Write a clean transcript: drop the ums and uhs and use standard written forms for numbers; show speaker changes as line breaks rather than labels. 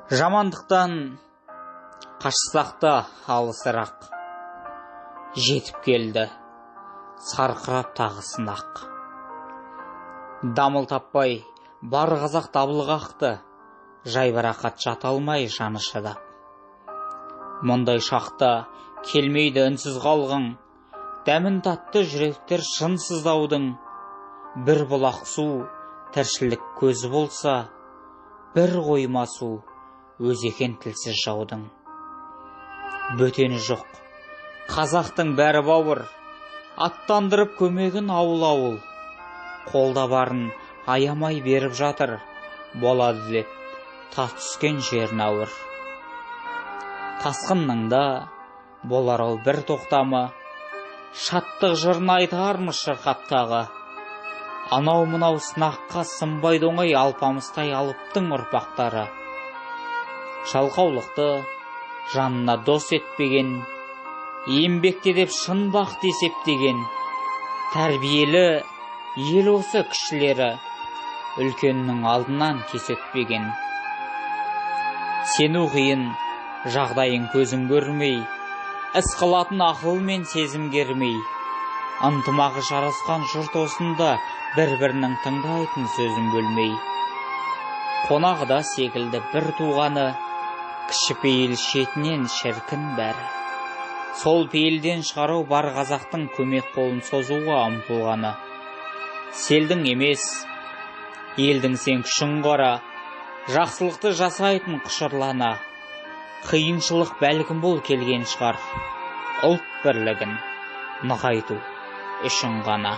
Жамандықтан қашсақ та алысырақ, жетіп келді сарқырап тағы сынақ. Дамыл таппай бар қазақ дабыл қақты, жайбарақат жата алмай жаны шыдап. Мұндай шақта келмейді үнсіз қалғың, дәмін татты жүректер шын сыздаудың. Бір бұлақ су тіршілік көзі болса, бір қойма су өз екен тілсіз жаудың. Бөтені жоқ, қазақтың бәрі бауыр, аттандырып көмегін ауыл-ауыл. Қолда барын аямай беріп жатыр, болады деп тас түскен жерін ауыр. Тасқынның да болар ол бір тоқтамы, шаттық жырын айтармыз шырқаптағы. Анау-мынау сынаққа сынбайды оңай алпамыстай алыптың ұрпақтары. Жалқаулықты жанына дос етпеген, еңбекте деп шын бақты есептеген, тәрбиелі ел осы кішілері, үлкеннің алдынан кес өтпеген. Сену қиын, жағдайын көзің көрмей, іс қылатын ақыл мен сезім кермей. Ынтымағы жарасқан жұрт осында, бір-бірінің тыңдайтын сөзін бөлмей. Қонағы да секілді бір туғаны, кішіпейіл шетінен шіркін бәрі. Сол пейілден шығару бар қазақтың көмек қолын созуға ұмтылғаны. Селдің емес, елдің сен күшін қора, жақсылықты жасайтын құшырлана. Қиыншылық бәлкім бұл келген шығар, ұлт бірлігін нығайту үшін ғана.